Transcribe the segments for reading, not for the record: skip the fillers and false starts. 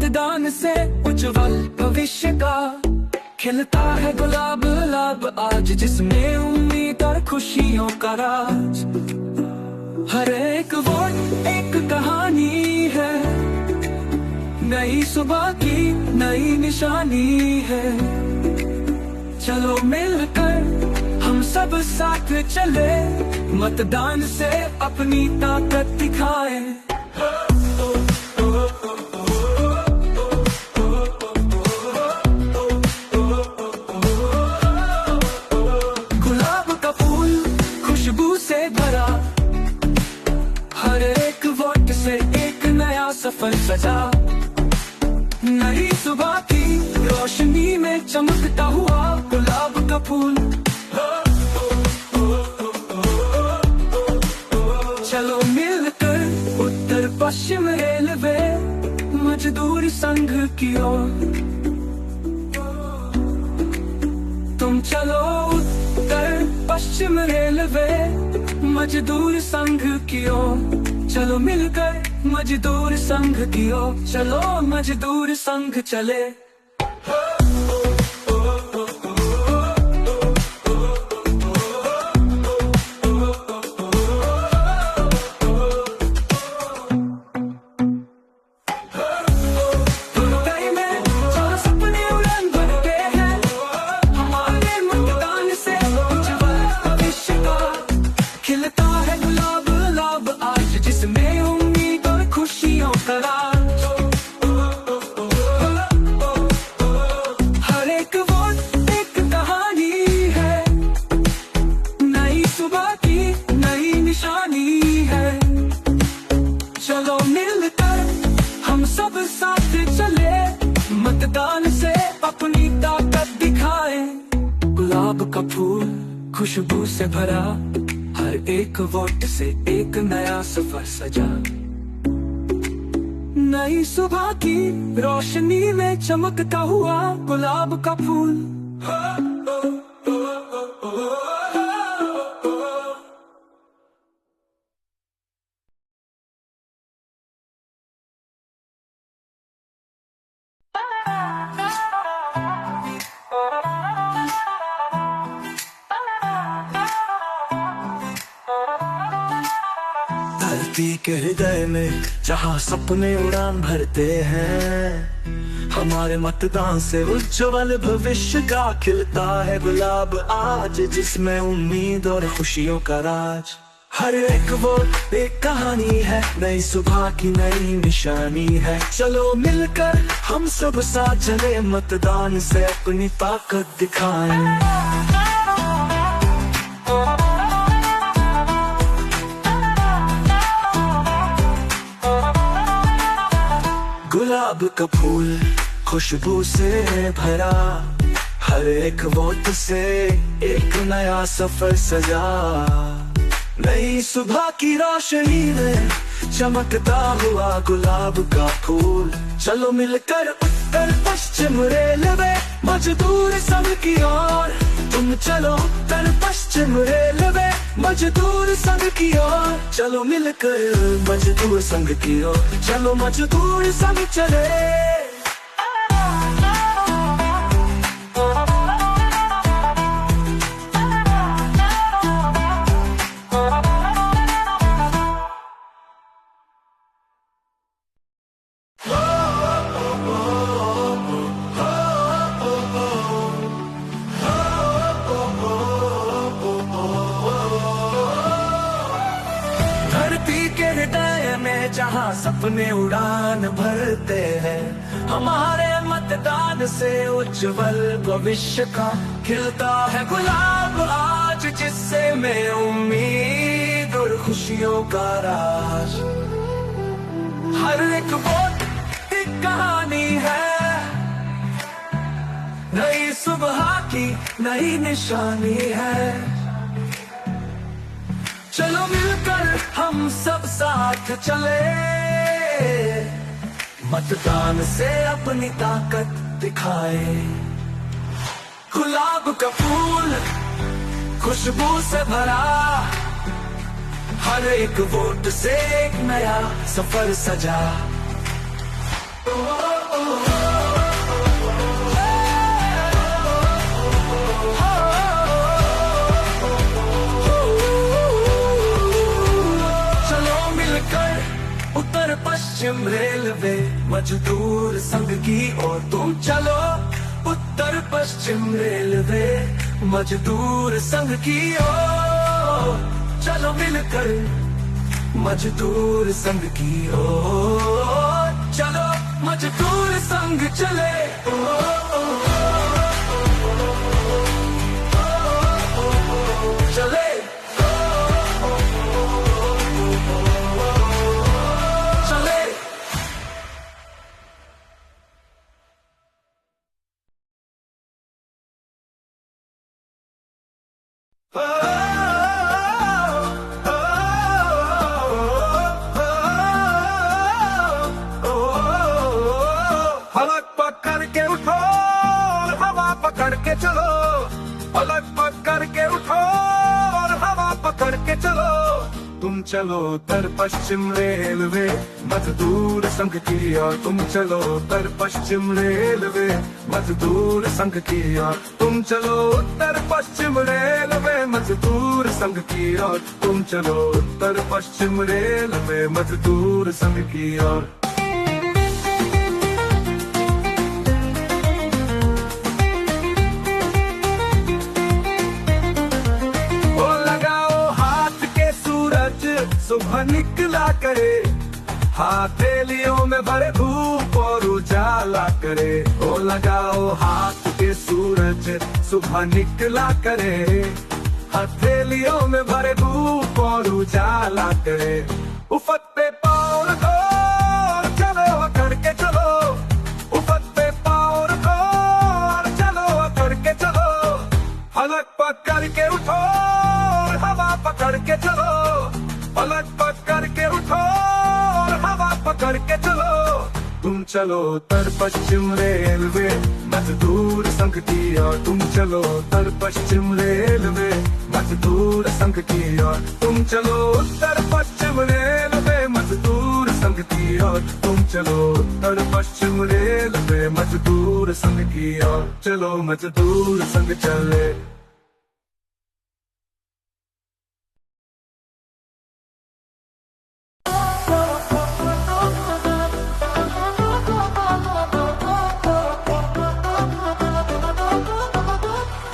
मतदान से उज्जवल भविष्य का खिलता है गुलाब गुलाब आज, जिसमें उम्मीद और खुशियों का राज। हर एक वोट एक कहानी है, नई सुबह की नई निशानी है। चलो मिलकर हम सब साथ चले, मतदान से अपनी ताकत दिखाए। गुलाब का फूल खुशबू से भरा, हर एक वोट से एक नया सफर सजा। नई सुबह की रोशनी में चमकता हुआ गुलाब का फूल। चलो मिलकर उत्तर पश्चिम रेलवे मजदूर संघ की ओर, तुम चलो उत्तर पश्चिम रेलवे मजदूर संघ की ओर। चलो मिलकर मजदूर संघ की ओर, चलो मजदूर संघ चले। हर एक वोट एक कहानी है, नई सुबह की नई निशानी है। चलो मिलकर हम सब साथ चले, मतदान से अपनी ताकत दिखाए। गुलाब का फूल खुशबू से भरा, हर एक वोट से एक नया सफर सजा। नई सुबह की रोशनी में चमकता हुआ गुलाब का फूल। धरती के हृदय में जहाँ सपने उड़ान भरते हैं, हमारे मतदान से उज्जवल भविष्य का खिलता है गुलाब आज, जिसमें उम्मीद और खुशियों का राज। हर एक वोट एक कहानी है, नई सुबह की नई निशानी है। चलो मिलकर हम सब साथ चले, मतदान से अपनी ताकत दिखाएं। गुलाब का फूल खुशबू से भरा, हर एक वोट से एक नया सफर सजा। नई सुबह की रोशनी में चमकता हुआ गुलाब का फूल। चलो मिलकर उत्तर पश्चिम रेलवे मजदूर संघ की ओर, तुम चलो उत्तर पश्चिम रेलवे मजदूर संघ की ओर। चलो मिलकर मजदूर संघ की ओर, चलो मजदूर संघ चले। धरती के हृदय में जहाँ सपने उड़ान भरते हैं, हमारे मतदान से उज्जवल भविष्य का खिलता है गुलाब आज, जिससे में उम्मीद और खुशियों का राज। हर एक वोट एक कहानी है, नई सुबह की नई निशानी है। चलो मिलकर हम सब साथ चले, मतदान से अपनी ताकत दिखाए। गुलाब का फूल खुशबू से भरा, हर एक वोट से एक नया सफर सजा। पश्चिम रेलवे मजदूर संघ की ओर तुम चलो, उत्तर पश्चिम रेलवे मजदूर संघ की ओर चलो मिलकर, मजदूर संघ की ओर चलो, मजदूर संघ चले। चले चले फलक पकड़ के उठो, हवा पकड़ के चलो, फलक पकड़ के उठो, हवा पकड़ के चलो, तुम चलो उत्तर पश्चिम रेलवे मजदूर संघ की ओर, तुम चलो उत्तर पश्चिम रेलवे मजदूर संघ की ओर, तुम चलो उत्तर पश्चिम रेलवे मजदूर संघ की ओर, तुम चलो उत्तर पश्चिम रेलवे मजदूर संघ की ओर। सुबह निकला करे, हथेलियों में भरे धूप और उजाला करे, ओ लगाओ हाथ के सूरज सुबह निकला करे, हथेलियों में भरे धूप और उजाला करे, उफक पे पाँव रखो चलो करके चलो, उफक पे पाँव रखो चलो करके चलो, फलक पकड़ के उठो, हवा पकड़ के चलो, फलक पकड़ के उठो, हवा पकड़ के चलो, तुम चलो उत्तर पश्चिम रेलवे मजदूर संघ की ओर, तुम चलो उत्तर पश्चिम रेलवे मजदूर संघ की ओर, तुम चलो उत्तर पश्चिम रेलवे मजदूर संघ की ओर, तुम चलो उत्तर पश्चिम रेलवे मजदूर संघ की ओर, चलो मजदूर संघ चले।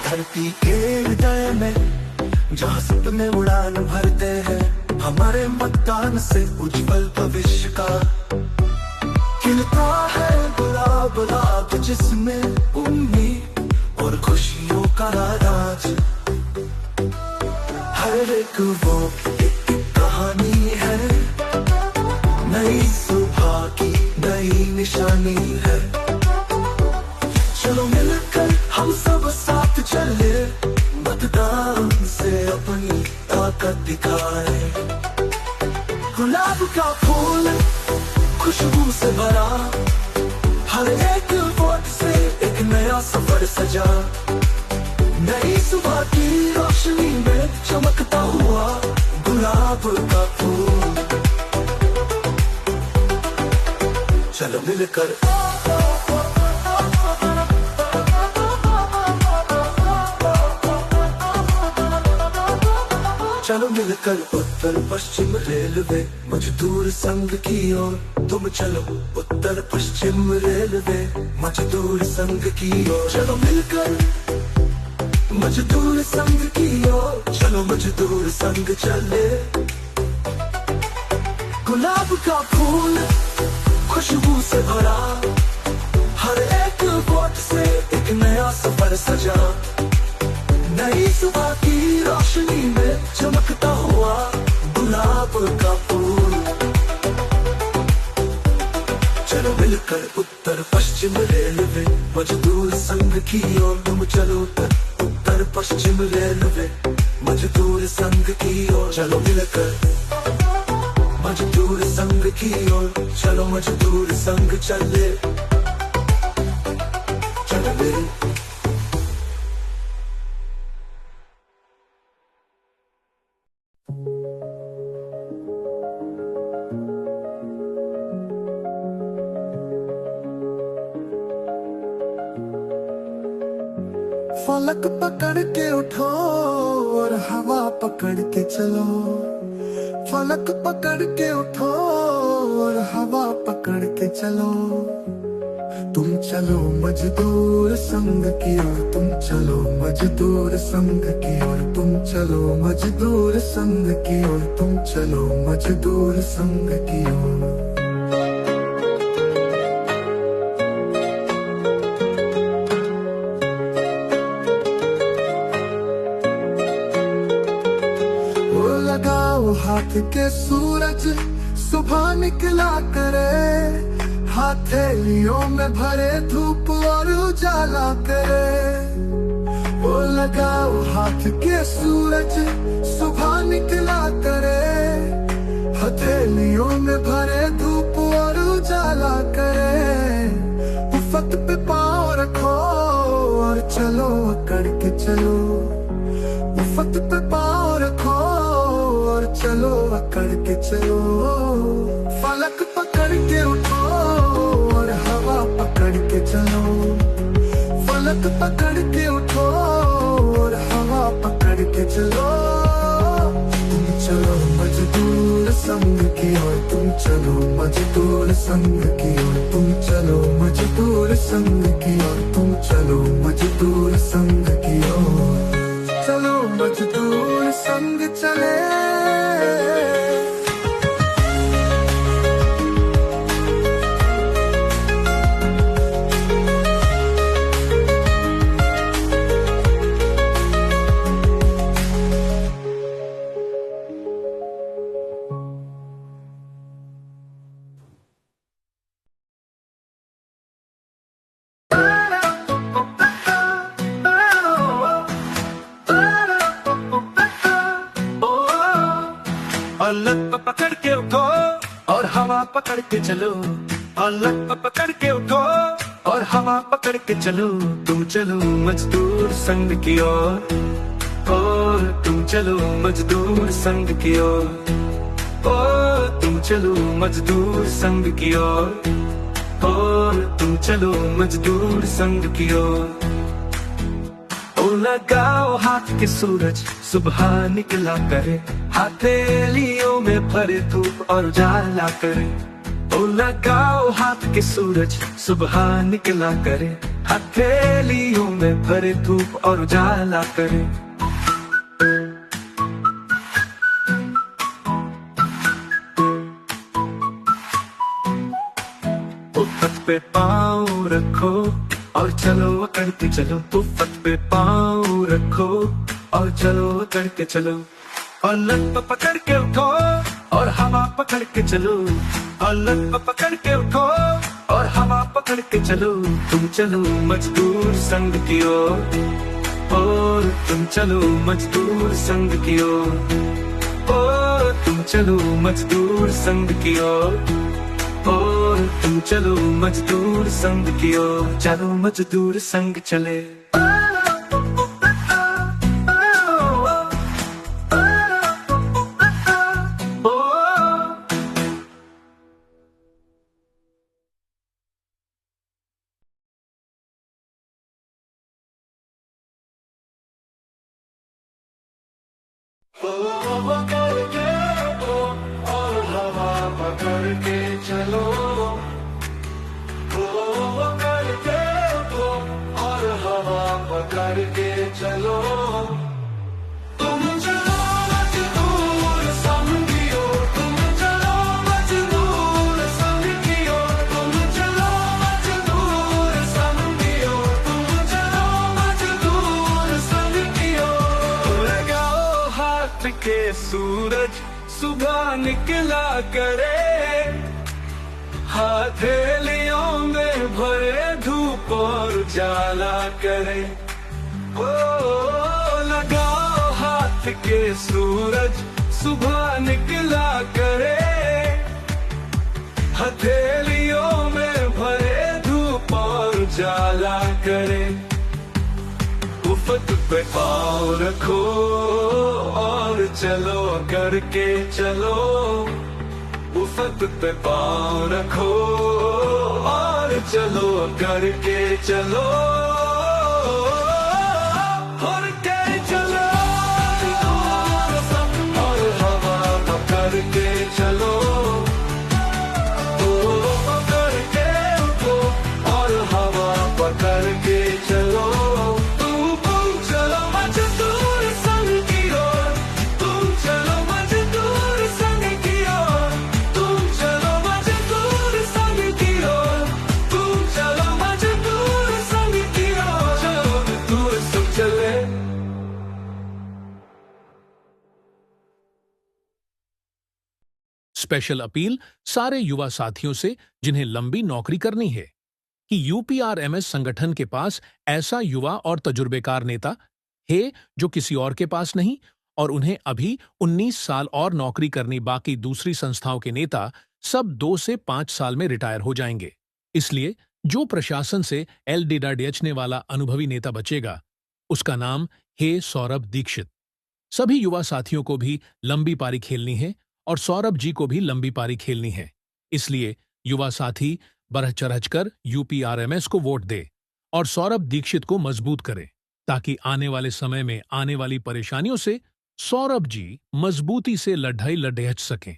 धरती के हृदय में जहाँ सपने उड़ान भरते हैं, हमारे मतदान से उज्जवल भविष्य का खिलता है गुलाब गुलाब, जिसमें उम्मीद और खुशियों का राज, हर एक वो एक कहानी है, नई सुबह की नई निशानी है, चलो मिलकर हम सब साथ चले, मतदान से अपनी ताकत दिखाए, गुलाब का फूल खुशबू से भरा, हर एक वोट से एक नया सफर सजा, नई सुबह की रोशनी में चमकता हुआ गुलाब का फूल, चलो मिलकर चलो मिलकर उत्तर पश्चिम रेलवे मजदूर संघ की ओर, तुम चलो उत्तर पश्चिम रेलवे मजदूर संघ की ओर, चलो मिलकर मजदूर संघ की ओर, चलो मजदूर संघ चले, गुलाब का फूल खुशबू से भरा, हर एक वोट से एक नया सफर सजा, नई सुबह की रोशनी में चमकता हुआ गुलाब का फूल, चलो मिलकर उत्तर पश्चिम रेलवे मजदूर संघ की ओर, तुम चलो उत्तर पश्चिम रेलवे मजदूर संघ की ओर, चलो मिलकर मजदूर संघ की ओर, चलो मजदूर संघ चले, चले। फलक पकड़ के उठो और हवा पकड़ के चलो, फलक पकड़ के उठो और हवा पकड़ के चलो, तुम चलो मजदूर संग की ओर, तुम चलो मजदूर संग की ओर, तुम चलो मजदूर संग की ओर, तुम चलो मजदूर संग की ओर। लगाओ हाथ के सूरज सुबह निकला करे, हथेलियों में भरे धूप और उजाला करे। वो लगाओ हाथ के सूरज सुबह निकला करे, हथेलियों में भरे धूप और उजाला करे। उफक पे पाँव रखो और चलो अकड़ के चलो, उफक पे पाँव रखो और चलो अकड़ के चलो। फलक पकड़ के उठो और हवा पकड़ के चलो, फलक पकड़ के उठो और हवा पकड़ के चलो। तुम चलो मजदूर संग की ओर, तुम चलो मजदूर संग की ओर, तुम चलो मजदूर संग की ओर, तुम चलो मजदूर संग की ओर। चलो मजदूर संग चले। लत पकड़ के उठो और हवा पकड़ के चलो, और लत पकड़ के उठो और हवा पकड़ के चलो। तुम चलो मजदूर संग की ओर, और तुम चलो मजदूर संग की ओर, और तुम चलो मजदूर संग की ओर, और तुम चलो मजदूर संग की ओर। लगाओ हाथ के सूरज सुबह निकला करे, हथेलियों में भरे धूप और उजाला करे। ओ लगाओ हाथ के सूरज सुबह निकला करे, हथेलियों में भरे धूप और उजाला करे। उफक पे पाँव रखो और चलो अकड़ के चलो, उफक पे पाँव रखो और चलो अकड़ के चलो। और लत पकड़ के उठो और हवा पकड़ के चलो, और लत पकड़ के उठो और हवा पकड़ के चलो। तुम चलो मजदूर संग की ओर, और तुम चलो मजदूर संग की ओर, और तुम चलो मजदूर संग की ओर, और तुम चलो मजदूर संग की ओर। चलो मजदूर संग चले। और हवा पकड़ के चलो, और हवा पकड़ के चलो। तुम चलो मजदूर संग की ओर, तुम चलो मजदूर संग की ओर, तुम चलो मजदूर संग की ओर, तुम चलो मजदूर संग की ओर। लगाओ हाथ के सूरज सुबह निकला करे, हथेलियों में भरे धूप और उजाला करे। ओ लगाओ हाथ के सूरज सुबह निकला करे, हथेलियों में भरे धूप और उजाला करे। उफक पे पाँव रखो और चलो करके चलो, उफक पे पाँव रखो और चलो करके चलो। और के चलो और हवा पकड़ के चलो, स्पेशल अपील सारे युवा साथियों से जिन्हें लंबी नौकरी करनी है कि यूपीआरएमएस संगठन के पास ऐसा युवा और तजुर्बेकार नेता है जो किसी और के पास नहीं, और उन्हें अभी 19 साल और नौकरी करनी बाकी दूसरी संस्थाओं के नेता सब 2 से 5 साल में रिटायर हो जाएंगे। इसलिए जो प्रशासन से एलडीडीएचने वाला अनुभवी नेता बचेगा उसका नाम है सौरभ दीक्षित। सभी युवा साथियों को भी लंबी पारी खेलनी है और सौरभ जी को भी लंबी पारी खेलनी है। इसलिए युवा साथी बढ़ चढ़कर यूपीआरएमएस को वोट दे और सौरभ दीक्षित को मजबूत करे ताकि आने वाले समय में आने वाली परेशानियों से सौरभ जी मजबूती से लड़ाई लड़ सकें।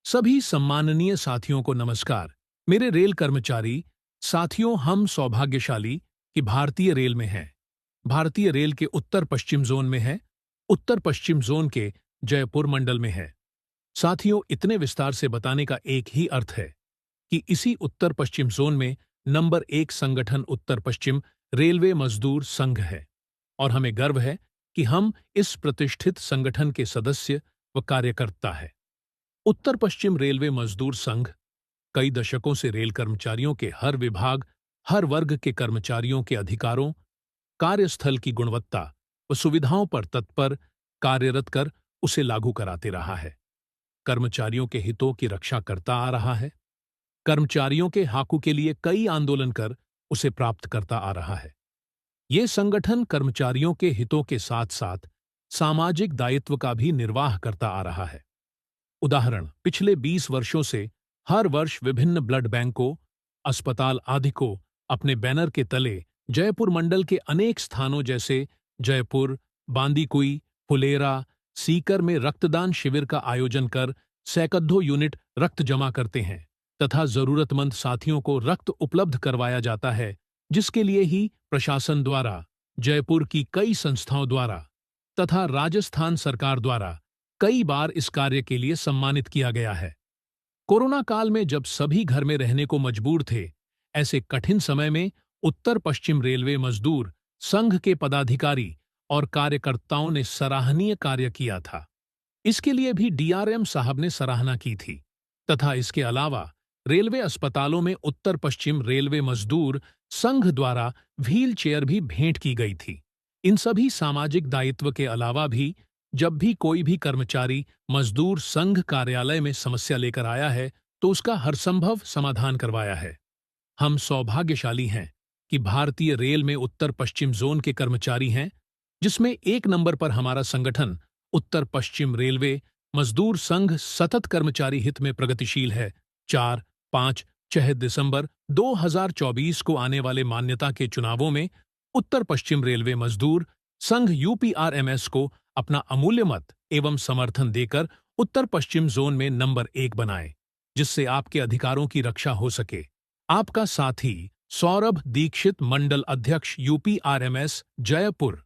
सभी सम्माननीय साथियों को नमस्कार। मेरे रेल कर्मचारी साथियों, हम सौभाग्यशाली कि भारतीय रेल में हैं। भारतीय रेल के उत्तर पश्चिम जोन में है, उत्तर पश्चिम जोन के जयपुर मंडल में है। साथियों, इतने विस्तार से बताने का एक ही अर्थ है कि इसी उत्तर पश्चिम जोन में नंबर 1 संगठन उत्तर पश्चिम रेलवे मजदूर संघ है और हमें गर्व है कि हम इस प्रतिष्ठित संगठन के सदस्य व कार्यकर्ता हैं। उत्तर पश्चिम रेलवे मजदूर संघ कई दशकों से रेल कर्मचारियों के हर विभाग, हर वर्ग के कर्मचारियों के अधिकारों, कार्यस्थल की गुणवत्ता व सुविधाओं पर तत्पर कार्यरत कर उसे लागू कराते रहा है। कर्मचारियों के हितों की रक्षा करता आ रहा है। कर्मचारियों के हकों के लिए कई आंदोलन कर उसे प्राप्त करता आ रहा है। ये संगठन कर्मचारियों के हितों के साथ साथ सामाजिक दायित्व का भी निर्वाह करता आ रहा है। उदाहरण, पिछले 20 वर्षों से हर वर्ष विभिन्न ब्लड बैंकों, अस्पताल आदि को अपने बैनर के तले जयपुर मंडल के अनेक स्थानों जैसे जयपुर, बांदीकुई, फुलेरा, सीकर में रक्तदान शिविर का आयोजन कर सैकड़ों यूनिट रक्त जमा करते हैं तथा जरूरतमंद साथियों को रक्त उपलब्ध करवाया जाता है, जिसके लिए ही प्रशासन द्वारा, जयपुर की कई संस्थाओं द्वारा तथा राजस्थान सरकार द्वारा कई बार इस कार्य के लिए सम्मानित किया गया है। कोरोना काल में जब सभी घर में रहने को मजबूर थे, ऐसे कठिन समय में उत्तर पश्चिम रेलवे मजदूर संघ के पदाधिकारी और कार्यकर्ताओं ने सराहनीय कार्य किया था। इसके लिए भी डीआरएम साहब ने सराहना की थी तथा इसके अलावा रेलवे अस्पतालों में उत्तर पश्चिम रेलवे मजदूर संघ द्वारा व्हील चेयर भी भेंट की गई थी। इन सभी सामाजिक दायित्व के अलावा भी जब भी कोई भी कर्मचारी मजदूर संघ कार्यालय में समस्या लेकर आया है तो उसका हरसंभव समाधान करवाया है। हम सौभाग्यशाली हैं कि भारतीय रेल में उत्तर पश्चिम जोन के कर्मचारी हैं, जिसमें 1 नंबर पर हमारा संगठन उत्तर पश्चिम रेलवे मजदूर संघ सतत कर्मचारी हित में प्रगतिशील है। 4, 5, 6 दिसंबर 2024 को आने वाले मान्यता के चुनावों में उत्तर पश्चिम रेलवे मजदूर संघ यूपीआरएमएस को अपना अमूल्य मत एवं समर्थन देकर उत्तर पश्चिम जोन में नंबर 1 बनाए, जिससे आपके अधिकारों की रक्षा हो सके। आपका साथी सौरभ दीक्षित, मंडल अध्यक्ष यूपीआरएमएस, जयपुर।